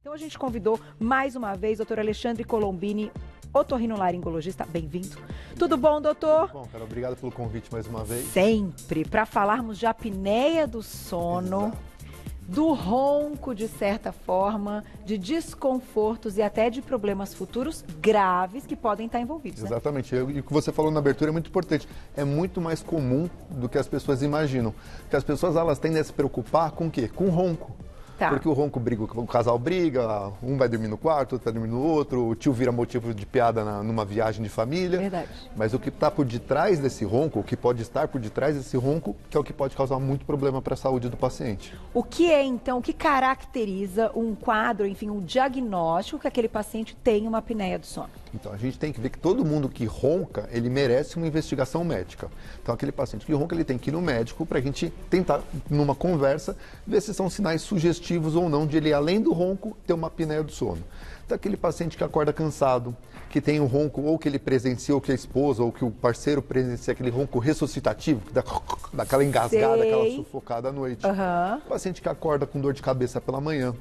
Então a gente convidou mais uma vez o Dr. Alexandre Colombini, otorrinolaringologista. Bem-vindo. Tudo bom, doutor? Tudo bom, cara. Obrigado pelo convite mais uma vez. Sempre, para falarmos de apneia do sono, Exato. do ronco, de certa forma, de desconfortos e até de problemas futuros graves que podem estar envolvidos, né? Exatamente. E o que você falou na abertura é muito importante. É muito mais comum do que as pessoas imaginam. Porque as pessoas, elas tendem a se preocupar com o quê? Com o ronco. Tá. Porque o ronco briga, o casal briga, um vai dormir no quarto, outro vai dormir no outro, o tio vira motivo de piada numa viagem de família. Verdade. Mas o que está por detrás desse ronco, o que pode estar por detrás desse ronco, que é o que pode causar muito problema para a saúde do paciente. O que é, então, o que caracteriza um quadro, enfim, um diagnóstico que aquele paciente tem uma apneia do sono? Então, a gente tem que ver que todo mundo que ronca, ele merece uma investigação médica. Então, aquele paciente que ronca, ele tem que ir no médico para a gente tentar, numa conversa, ver se são sinais sugestivos ou não de ele, além do ronco, ter uma apneia do sono. Então, aquele paciente que acorda cansado, que tem um ronco ou que ele presenciou, que a esposa ou que o parceiro presencia aquele ronco ressuscitativo, que dá aquela engasgada, Sei. aquela sufocada à noite. Aham. Paciente que acorda com dor de cabeça pela manhã,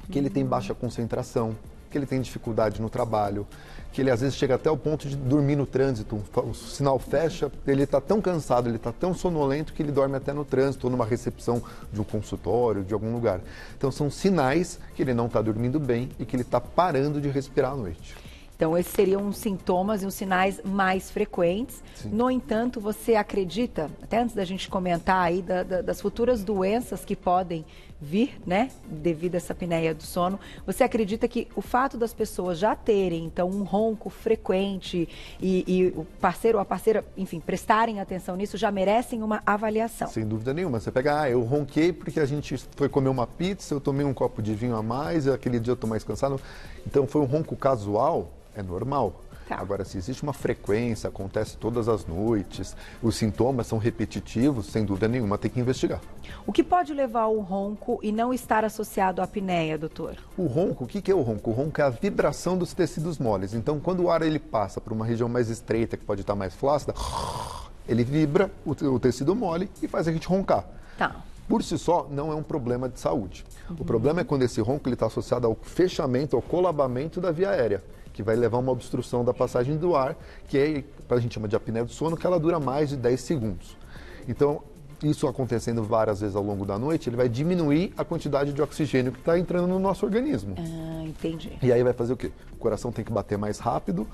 que ele tem baixa concentração, que ele tem dificuldade no trabalho, que ele às vezes chega até o ponto de dormir no trânsito, o sinal fecha, ele está tão cansado, ele está tão sonolento que ele dorme até no trânsito ou numa recepção de um consultório, de algum lugar. Então são sinais que ele não está dormindo bem e que ele está parando de respirar à noite. Então, esses seriam os sintomas e os sinais mais frequentes. Sim. No entanto, você acredita, até antes da gente comentar aí das futuras doenças que podem vir, né, devido a essa apneia do sono, você acredita que o fato das pessoas já terem, então, um ronco frequente e o parceiro ou a parceira, enfim, prestarem atenção nisso, já merecem uma avaliação? Sem dúvida nenhuma. Você pega, eu ronquei porque a gente foi comer uma pizza, eu tomei um copo de vinho a mais, aquele dia eu estou mais cansado. Então, foi um ronco casual. É normal. Tá. Agora, se existe uma frequência, acontece todas as noites, os sintomas são repetitivos, sem dúvida nenhuma, tem que investigar. O que pode levar ao ronco e não estar associado à apneia, doutor? O ronco, o que é o ronco? O ronco é a vibração dos tecidos moles. Então, quando o ar ele passa por uma região mais estreita, que pode estar mais flácida, ele vibra o tecido mole e faz a gente roncar. Tá. Por si só, não é um problema de saúde. O problema é quando esse ronco está associado ao fechamento, ao colabamento da via aérea, que vai levar a uma obstrução da passagem do ar, que é, a gente chama de apneia do sono, que ela dura mais de 10 segundos. Então, isso acontecendo várias vezes ao longo da noite, ele vai diminuir a quantidade de oxigênio que está entrando no nosso organismo. Ah, entendi. E aí vai fazer o quê? O coração tem que bater mais rápido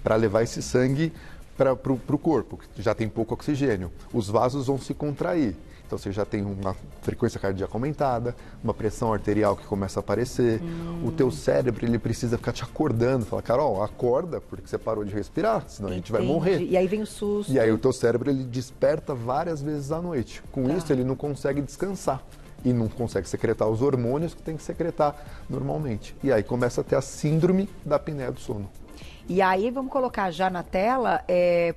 para levar esse sangue para o corpo, que já tem pouco oxigênio. Os vasos vão se contrair. Então você já tem uma frequência cardíaca aumentada, uma pressão arterial que começa a aparecer. O teu cérebro, ele precisa ficar te acordando. Fala, Carol, acorda porque você parou de respirar, senão a gente vai morrer. E aí vem o susto. E aí o teu cérebro, ele desperta várias vezes à noite. Com isso, ele não consegue descansar. E não consegue secretar os hormônios que tem que secretar normalmente. E aí começa a ter a síndrome da apneia do sono. E aí vamos colocar já na tela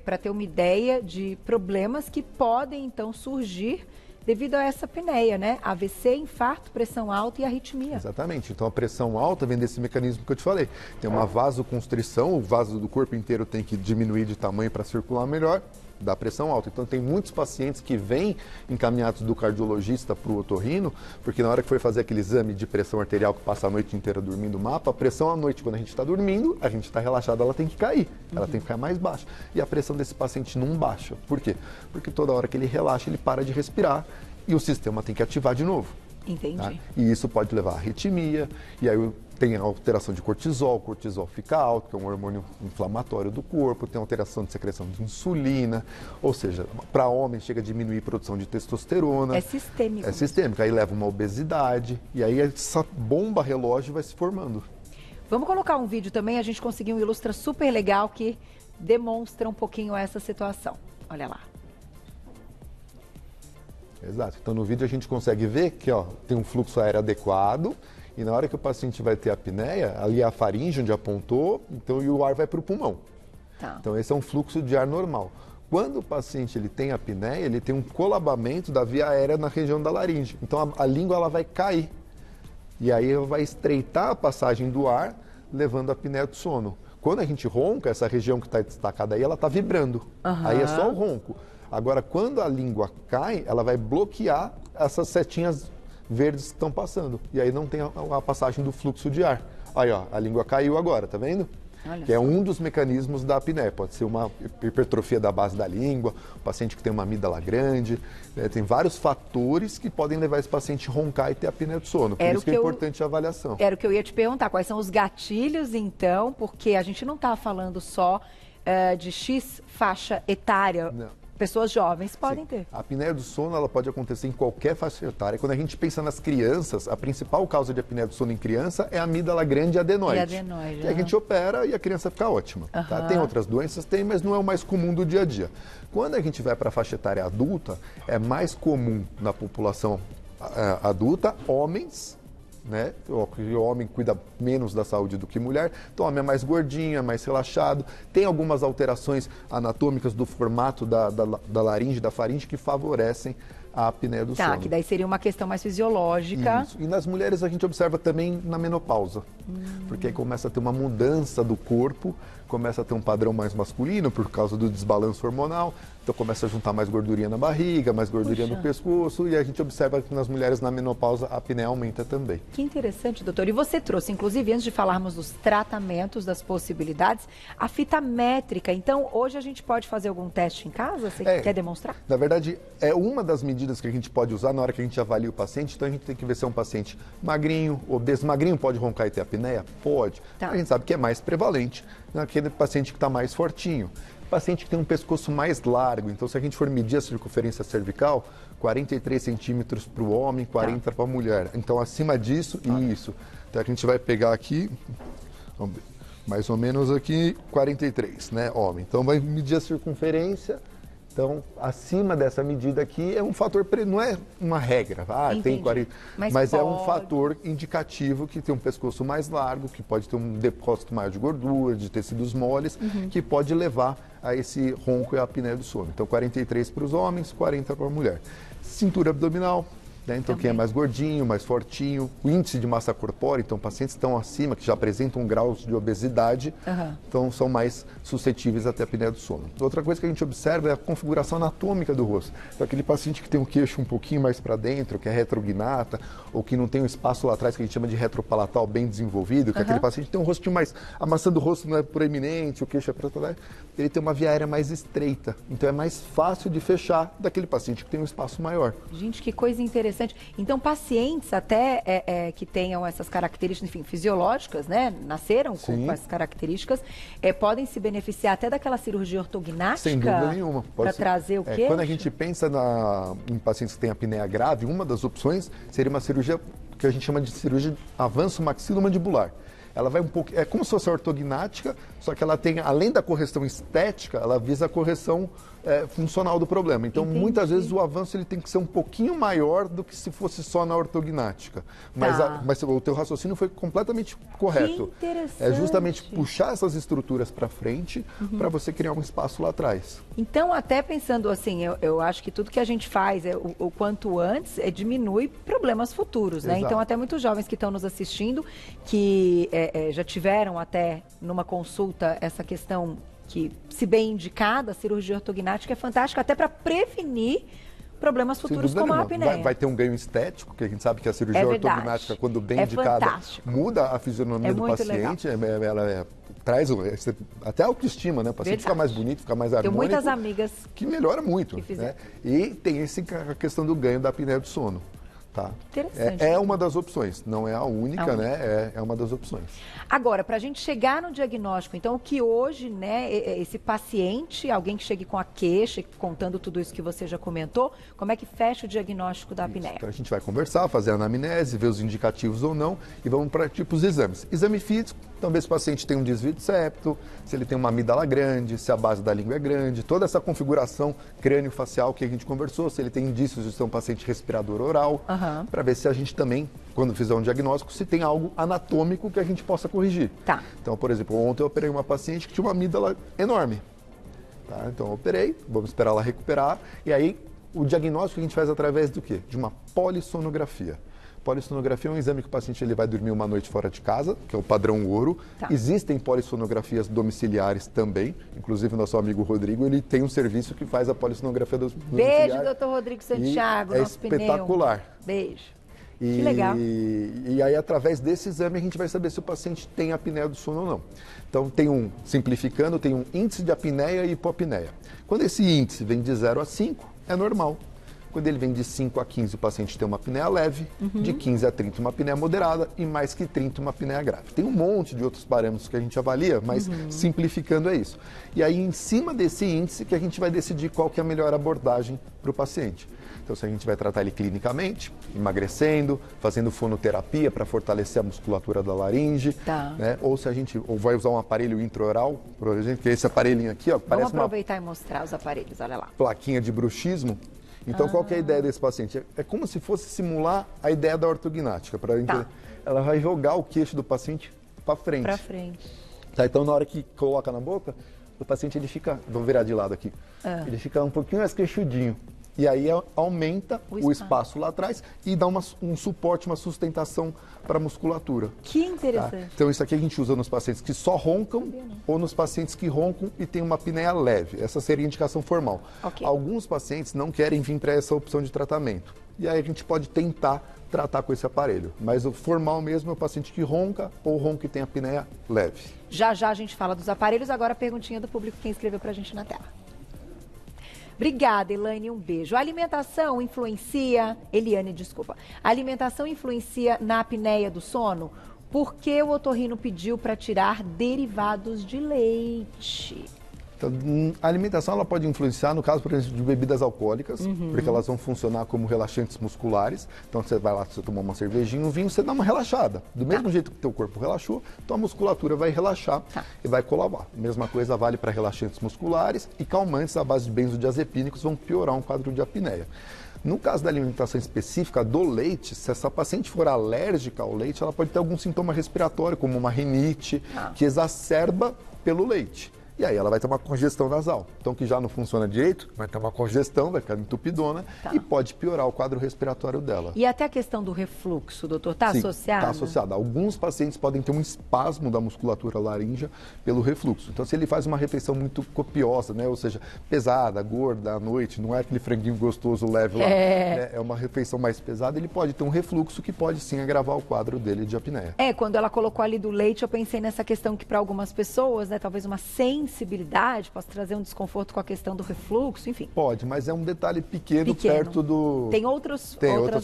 para ter uma ideia de problemas que podem então surgir devido a essa apneia, né? AVC, infarto, pressão alta e arritmia. Exatamente. Então a pressão alta vem desse mecanismo que eu te falei. Tem uma vasoconstrição, o vaso do corpo inteiro tem que diminuir de tamanho para circular melhor, dá pressão alta. Então tem muitos pacientes que vêm encaminhados do cardiologista para o otorrino, porque na hora que foi fazer aquele exame de pressão arterial que passa a noite inteira dormindo o mapa, a pressão à noite, quando a gente está dormindo, a gente está relaxado, ela tem que cair, ela tem que ficar mais baixa. E a pressão desse paciente não baixa. Por quê? Porque toda hora que ele relaxa, ele para de respirar e o sistema tem que ativar de novo. Entendi. Tá? E isso pode levar a arritmia, e aí tem a alteração de cortisol, o cortisol fica alto, que é um hormônio inflamatório do corpo, tem alteração de secreção de insulina, ou seja, para homens chega a diminuir a produção de testosterona. É sistêmico. É sistêmico, aí leva uma obesidade, e aí essa bomba relógio vai se formando. Vamos colocar um vídeo também, a gente conseguiu um ilustra super legal que demonstra um pouquinho essa situação. Olha lá. Exato. Então, no vídeo a gente consegue ver que tem um fluxo aéreo adequado e na hora que o paciente vai ter apneia, ali é a faringe onde apontou, então e o ar vai para o pulmão. Tá. Então, esse é um fluxo de ar normal. Quando o paciente ele tem apneia, ele tem um colabamento da via aérea na região da laringe. Então, a língua ela vai cair. E aí vai estreitar a passagem do ar, levando a apneia do sono. Quando a gente ronca, essa região que está destacada aí, ela está vibrando. Aí é só o ronco. Agora, quando a língua cai, ela vai bloquear essas setinhas verdes que estão passando. E aí não tem a passagem do fluxo de ar. Aí, ó, a língua caiu agora, tá vendo? Olha Que é só. um dos mecanismos da apneia. Pode ser uma hipertrofia da base da língua, um paciente que tem uma amígdala grande. Né? Tem vários fatores que podem levar esse paciente a roncar e ter apneia do sono. Por isso que é importante a avaliação. Era o que eu ia te perguntar. Quais são os gatilhos, então? Porque a gente não está falando só de X faixa etária. Não. Pessoas jovens podem Sim. ter. A apneia do sono ela pode acontecer em qualquer faixa etária. Quando a gente pensa nas crianças, a principal causa de apneia do sono em criança é a amígdala grande e adenoide. E adenoide, Que a gente opera e a criança fica ótima. Tá? Tem outras doenças? Tem, mas não é o mais comum do dia a dia. Quando a gente vai para a faixa etária adulta, é mais comum na população adulta, homens, né? O homem cuida menos da saúde do que mulher, então o homem é mais gordinho, é mais relaxado, tem algumas alterações anatômicas do formato da laringe, da faringe, que favorecem a apneia do sono. Tá, que daí seria uma questão mais fisiológica. Isso. E nas mulheres a gente observa também na menopausa, porque aí começa a ter uma mudança do corpo, começa a ter um padrão mais masculino por causa do desbalanço hormonal, então começa a juntar mais gordurinha na barriga, mais gordurinha no pescoço, e a gente observa que nas mulheres na menopausa a apneia aumenta também. Que interessante, doutor. E você trouxe, inclusive, antes de falarmos dos tratamentos, das possibilidades, a fita métrica. Então, hoje a gente pode fazer algum teste em casa? Você quer demonstrar? Na verdade, é uma das medidas que a gente pode usar na hora que a gente avalia o paciente. Então, a gente tem que ver se é um paciente magrinho, obeso. Magrinho pode roncar e ter apneia? Pode. Tá. A gente sabe que é mais prevalente naquele paciente que está mais fortinho. Paciente que tem um pescoço mais largo. Então, se a gente for medir a circunferência cervical, 43 centímetros para o homem, 40 para a mulher. Então, acima disso, isso. Então, a gente vai pegar aqui, vamos ver, mais ou menos aqui, 43, né, homem. Então, vai medir a circunferência. Então, acima dessa medida aqui é um fator, não é uma regra, tem 40, mas é um fator indicativo que tem um pescoço mais largo, que pode ter um depósito maior de gordura, de tecidos moles, que pode levar a esse ronco e a apneia do sono. Então, 43 para os homens, 40 para a mulher. Cintura abdominal. Né? Então, quem é mais gordinho, mais fortinho, o índice de massa corpórea, então pacientes que estão acima, que já apresentam um grau de obesidade, então são mais suscetíveis a ter apneia do sono. Outra coisa que a gente observa é a configuração anatômica do rosto. Então, aquele paciente que tem o queixo um pouquinho mais para dentro, que é retrognata, ou que não tem um espaço lá atrás que a gente chama de retropalatal bem desenvolvido, que aquele paciente tem um rostinho mais, a maçã do rosto não é proeminente, o queixo é para trás, ele tem uma via aérea mais estreita. Então, é mais fácil de fechar daquele paciente que tem um espaço maior. Gente, que coisa interessante. Então, pacientes até que tenham essas características, enfim, fisiológicas, né? Nasceram com essas características, podem se beneficiar até daquela cirurgia ortognática? Sem dúvida nenhuma. Para trazer o quê? Quando a gente pensa em pacientes que têm apneia grave, uma das opções seria uma cirurgia que a gente chama de cirurgia de avanço maxilomandibular. Ela vai um pouco, é como se fosse a ortognática, só que ela tem, além da correção estética, ela visa a correção funcional do problema. Então, muitas vezes o avanço ele tem que ser um pouquinho maior do que se fosse só na ortognática. Mas o teu raciocínio foi completamente correto. Que interessante. É justamente puxar essas estruturas para frente para você criar um espaço lá atrás. Então, até pensando assim, eu acho que tudo que a gente faz o quanto antes diminui problemas futuros, né? Exato. Então, até muitos jovens que estão nos assistindo, que já tiveram até numa consulta essa questão que, se bem indicada, a cirurgia ortognática é fantástica até para prevenir problemas futuros como a apneia. Vai ter um ganho estético, que a gente sabe que a cirurgia ortognática, quando bem indicada, fantástico. Muda a fisionomia do paciente. Ela traz até autoestima, né? O paciente fica mais bonito, fica mais harmônico. Tenho muitas amigas que melhora muito. Né? E tem a questão do ganho da apneia do sono. Tá? Interessante. É uma das opções, não é a única, né? É uma das opções. Agora, para a gente chegar no diagnóstico, então, o que hoje, né, esse paciente, alguém que chegue com a queixa, contando tudo isso que você já comentou, como é que fecha o diagnóstico da apneia? Então, a gente vai conversar, fazer a anamnese, ver os indicativos ou não, e vamos para tipos de exames. Exame físico, então, ver se o paciente tem um desvio de septo, se ele tem uma amígdala grande, se a base da língua é grande, toda essa configuração crânio-facial que a gente conversou, se ele tem indícios de ser um paciente respirador oral, para ver se a gente também, quando fizer um diagnóstico, se tem algo anatômico que a gente possa corrigir. Tá. Então, por exemplo, ontem eu operei uma paciente que tinha uma amígdala enorme. Tá? Então, eu operei, vamos esperar ela recuperar, e aí o diagnóstico a gente faz através do quê? De uma polissonografia. Polissonografia é um exame que o paciente ele vai dormir uma noite fora de casa, que é o padrão ouro. Tá. Existem polissonografias domiciliares também. Inclusive, o nosso amigo Rodrigo, ele tem um serviço que faz a polissonografia domiciliar. Beijo, doutor Rodrigo Santiago, nosso espetacular. Beijo. Que legal. E aí, através desse exame, a gente vai saber se o paciente tem apneia do sono ou não. Então, simplificando, tem um índice de apneia e hipopneia. Quando esse índice vem de 0 a 5, é normal. Quando ele vem de 5 a 15, o paciente tem uma apneia leve, de 15 a 30, uma apneia moderada e mais que 30, uma apneia grave. Tem um monte de outros parâmetros que a gente avalia, mas simplificando é isso. E aí, em cima desse índice, que a gente vai decidir qual que é a melhor abordagem para o paciente. Então, se a gente vai tratar ele clinicamente, emagrecendo, fazendo fonoterapia para fortalecer a musculatura da laringe, né? Ou se a gente vai usar um aparelho intraoral, por exemplo, que é esse aparelhinho aqui, ó, parece Vamos aproveitar e mostrar os aparelhos, olha lá. Plaquinha de bruxismo. Então, qual que é a ideia desse paciente? É como se fosse simular a ideia da ortognática. Ela vai jogar o queixo do paciente para frente. Para frente. Tá, então, na hora que coloca na boca, o paciente ele fica, vou virar de lado aqui, ele fica um pouquinho mais queixudinho. E aí aumenta o espaço lá atrás e dá um suporte, uma sustentação para a musculatura. Que interessante. Tá? Então, isso aqui a gente usa nos pacientes que só roncam ou nos pacientes que roncam e têm uma apneia leve. Essa seria a indicação formal. Okay. Alguns pacientes não querem vir para essa opção de tratamento. E aí a gente pode tentar tratar com esse aparelho. Mas o formal mesmo é o paciente que ronca ou ronca e tem apneia leve. Já a gente fala dos aparelhos, agora a perguntinha do público, quem escreveu para a gente na tela. Obrigada, Elaine, um beijo. A alimentação influencia... Eliane, desculpa. A alimentação influencia na apneia do sono? Por que o otorrino pediu para tirar derivados de leite? Então, a alimentação ela pode influenciar, no caso, por exemplo, de bebidas alcoólicas, porque elas vão funcionar como relaxantes musculares. Então, você vai lá, você tomar uma cervejinha, um vinho, você dá uma relaxada. Do mesmo jeito que o teu corpo relaxou, tua musculatura vai relaxar e vai colabar. Mesma coisa vale para relaxantes musculares e calmantes à base de benzodiazepínicos vão piorar um quadro de apneia. No caso da alimentação específica do leite, se essa paciente for alérgica ao leite, ela pode ter algum sintoma respiratório, como uma rinite, que exacerba pelo leite. E aí ela vai ter uma congestão nasal. Então, que já não funciona direito, vai ter uma congestão, vai ficar entupidona e pode piorar o quadro respiratório dela. E até a questão do refluxo, doutor, está associada? Está associada. Alguns pacientes podem ter um espasmo da musculatura laríngea pelo refluxo. Então, se ele faz uma refeição muito copiosa, né? Ou seja, pesada, gorda à noite, não é aquele franguinho gostoso leve lá, né? É uma refeição mais pesada, ele pode ter um refluxo que pode sim agravar o quadro dele de apneia. Quando ela colocou ali do leite, eu pensei nessa questão que para algumas pessoas, né, talvez uma sensibilidade, possa trazer um desconforto com a questão do refluxo, enfim. Pode, mas é um detalhe pequeno. Perto do... Tem outras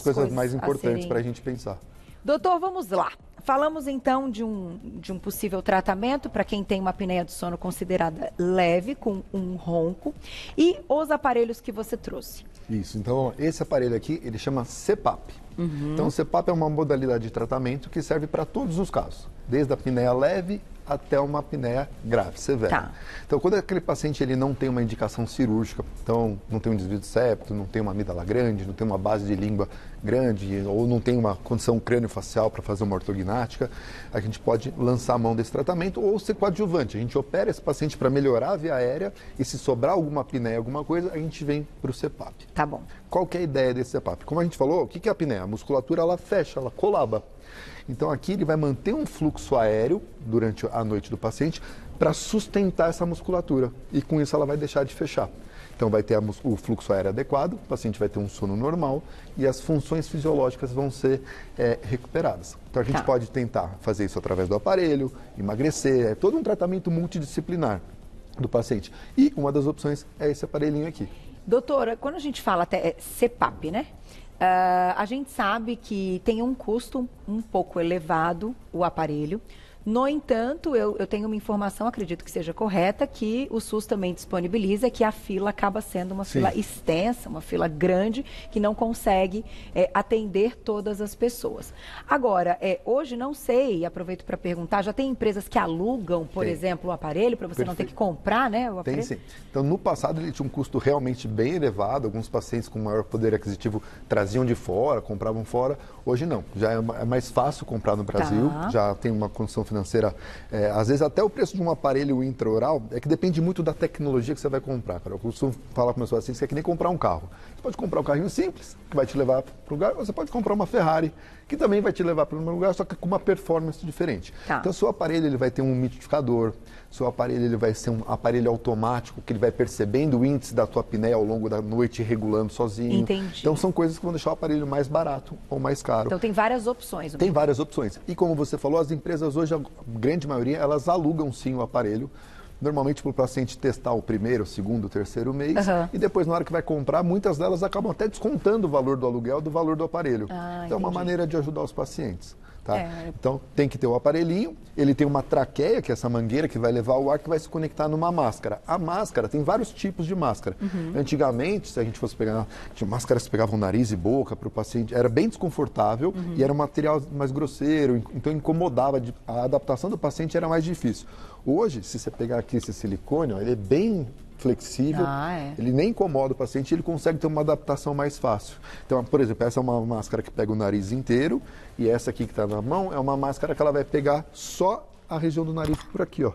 coisas mais importantes para a gente pensar. Doutor, vamos lá. Falamos então de um possível tratamento para quem tem uma apneia do sono considerada leve, com um ronco, e os aparelhos que você trouxe. Isso, então esse aparelho aqui, ele chama CPAP. Então o CPAP é uma modalidade de tratamento que serve para todos os casos, desde a apneia leve até uma apneia grave, severa. Então, quando aquele paciente ele não tem uma indicação cirúrgica, então não tem um desvio de septo, não tem uma amígdala grande, não tem uma base de língua grande, ou não tem uma condição crâniofacial para fazer uma ortognática, a gente pode lançar a mão desse tratamento ou ser coadjuvante. A gente opera esse paciente para melhorar a via aérea e se sobrar alguma apneia, alguma coisa, a gente vem para o CPAP. Tá bom. Qual que é a ideia desse CPAP? Como a gente falou, o que é a apneia? A musculatura ela fecha, ela colaba. Então aqui ele vai manter um fluxo aéreo durante a noite do paciente para sustentar essa musculatura e com isso ela vai deixar de fechar. Então vai ter o fluxo aéreo adequado, o paciente vai ter um sono normal e as funções fisiológicas vão ser recuperadas. Então a gente pode tentar fazer isso através do aparelho, emagrecer, é todo um tratamento multidisciplinar do paciente. E uma das opções é esse aparelhinho aqui. Doutora, quando a gente fala até CPAP, né? A gente sabe que tem um custo um pouco elevado o aparelho. No entanto, eu tenho uma informação, acredito que seja correta, que o SUS também disponibiliza, que a fila acaba sendo uma fila extensa, uma fila grande, que não consegue atender todas as pessoas. Agora, hoje não sei, aproveito para perguntar, já tem empresas que alugam, por exemplo, o aparelho, para você não ter que comprar, né, o aparelho? Tem sim. Então, no passado ele tinha um custo realmente bem elevado, alguns pacientes com maior poder aquisitivo traziam de fora, compravam fora. Hoje não, já é mais fácil comprar no Brasil, já tem uma condição financeira, às vezes até o preço de um aparelho intraoral, é que depende muito da tecnologia que você vai comprar, cara. Eu costumo falar para meus pacientes que é que nem comprar um carro. Você pode comprar um carrinho simples, que vai te levar para o lugar, ou você pode comprar uma Ferrari, que também vai te levar para um lugar, só que com uma performance diferente. Tá. Então, seu aparelho ele vai ter um umidificador, seu aparelho ele vai ser um aparelho automático, que ele vai percebendo o índice da tua apneia ao longo da noite e regulando sozinho. Entendi. Então, são coisas que vão deixar o aparelho mais barato ou mais caro. Então, tem várias opções. Tem várias opções. E como você falou, as empresas hoje, a grande maioria, elas alugam sim o aparelho. Normalmente para o paciente testar o primeiro, o segundo, o terceiro mês. E depois, na hora que vai comprar, muitas delas acabam até descontando o valor do aluguel do valor do aparelho. Então, é uma maneira de ajudar os pacientes. Tá? Então, tem que ter o aparelhinho, ele tem uma traqueia, que é essa mangueira que vai levar o ar, que vai se conectar numa máscara. A máscara, tem vários tipos de máscara. Antigamente, se a gente fosse pegar, tinha máscaras que pegavam nariz e boca para o paciente, era bem desconfortável e era um material mais grosseiro, então incomodava, a adaptação do paciente era mais difícil. Hoje, se você pegar aqui esse silicone, ó, ele é bem flexível, ele nem incomoda o paciente, ele consegue ter uma adaptação mais fácil. Então, por exemplo, essa é uma máscara que pega o nariz inteiro e essa aqui que está na mão é uma máscara que ela vai pegar só a região do nariz por aqui, ó.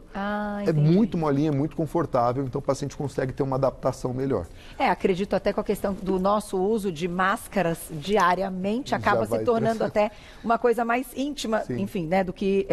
É muito molinha, é muito confortável, então o paciente consegue ter uma adaptação melhor. Acredito até com a questão do nosso uso de máscaras diariamente, acaba se tornando até uma coisa mais íntima, enfim, né, do que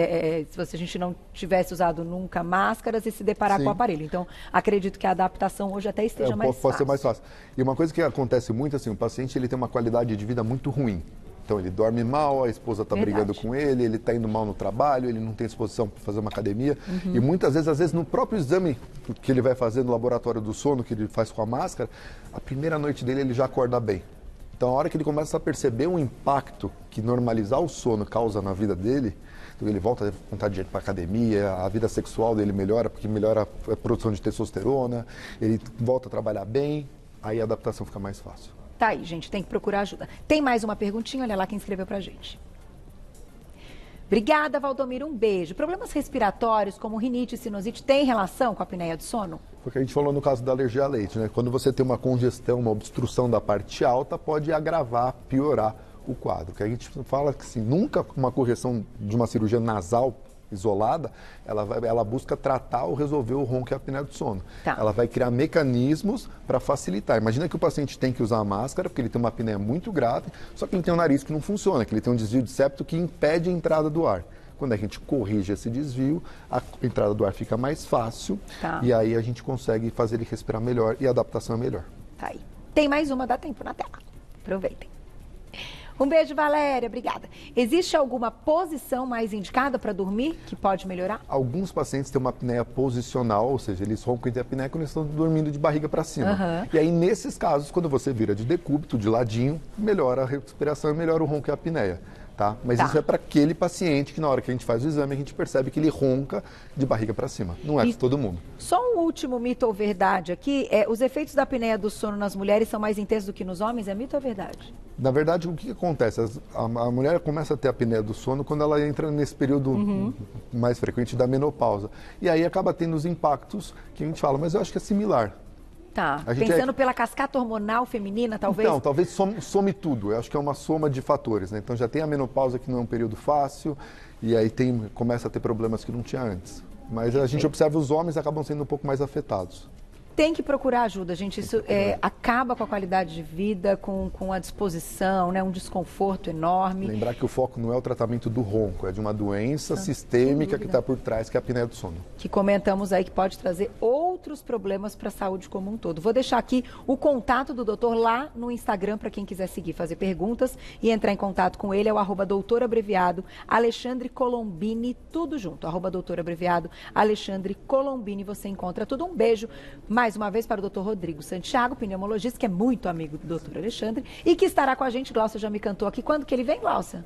se a gente não tivesse usado nunca máscaras e se deparar com o aparelho. Então, acredito que a adaptação hoje até esteja mais fácil. Pode ser mais fácil. E uma coisa que acontece muito, assim, o paciente ele tem uma qualidade de vida muito ruim. Então, ele dorme mal, a esposa está brigando com ele está indo mal no trabalho, ele não tem disposição para fazer uma academia. E muitas vezes, no próprio exame que ele vai fazer no laboratório do sono, que ele faz com a máscara, a primeira noite dele ele já acorda bem. Então, a hora que ele começa a perceber o impacto que normalizar o sono causa na vida dele, então ele volta a ter vontade de ir para a academia, a vida sexual dele melhora, porque melhora a produção de testosterona, ele volta a trabalhar bem, aí a adaptação fica mais fácil. Tá aí, gente, tem que procurar ajuda. Tem mais uma perguntinha, olha lá quem escreveu pra gente. Obrigada, Valdomiro, um beijo. Problemas respiratórios, como rinite e sinusite, tem relação com a apneia do sono? Porque a gente falou no caso da alergia a leite, né? Quando você tem uma congestão, uma obstrução da parte alta, pode agravar, piorar o quadro. Que a gente fala que, assim, nunca uma correção de uma cirurgia nasal isolada, ela busca tratar ou resolver o ronco e a apneia do sono. Ela vai criar mecanismos para facilitar. Imagina que o paciente tem que usar a máscara, porque ele tem uma apneia muito grave, só que ele tem um nariz que não funciona, que ele tem um desvio de septo que impede a entrada do ar. Quando a gente corrige esse desvio, a entrada do ar fica mais fácil e aí a gente consegue fazer ele respirar melhor e a adaptação é melhor. Tá aí. Tem mais uma, dá tempo na tela. Aproveitem. Um beijo, Valéria. Obrigada. Existe alguma posição mais indicada para dormir que pode melhorar? Alguns pacientes têm uma apneia posicional, ou seja, eles roncam de apneia quando eles estão dormindo de barriga para cima. E aí, nesses casos, quando você vira de decúbito, de ladinho, melhora a respiração e melhora o ronco e a apneia. Tá? Mas isso é para aquele paciente que na hora que a gente faz o exame, a gente percebe que ele ronca de barriga para cima. Não é para todo mundo. Só um último mito ou verdade aqui, os efeitos da apneia do sono nas mulheres são mais intensos do que nos homens? É mito ou verdade? Na verdade, o que acontece? A mulher começa a ter a apneia do sono quando ela entra nesse período mais frequente da menopausa. E aí acaba tendo os impactos que a gente fala, mas eu acho que é similar. Tá, pensando pela cascata hormonal feminina, talvez? Então, talvez some tudo. Eu acho que é uma soma de fatores, né? Então já tem a menopausa, que não é um período fácil, e aí começa a ter problemas que não tinha antes. Mas a gente observa os homens acabam sendo um pouco mais afetados. Tem que procurar ajuda, gente. Isso acaba com a qualidade de vida, com a disposição, né? Um desconforto enorme. Lembrar que o foco não é o tratamento do ronco, é de uma doença sistêmica que está por trás, que é a apneia do sono. Que comentamos aí que pode trazer outros problemas para a saúde como um todo. Vou deixar aqui o contato do doutor lá no Instagram para quem quiser seguir, fazer perguntas e entrar em contato com ele. É o @doutorabreviado Alexandre Colombini, tudo junto. @doutorabreviado Alexandre Colombini, você encontra tudo. Um beijo mais uma vez para o Dr. Rodrigo Santiago, pneumologista, que é muito amigo do Dr. Alexandre e que estará com a gente. Glaucia já me cantou aqui. Quando que ele vem, Glaucia?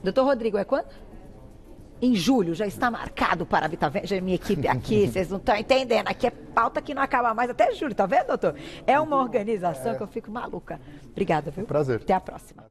Dr. Rodrigo, é quando? Em julho, já está marcado para vir, tá vendo? Já é minha equipe aqui, vocês não estão entendendo. Aqui é pauta que não acaba mais até julho, tá vendo, doutor? É uma organização que eu fico maluca. Obrigada, viu? Prazer. Até a próxima.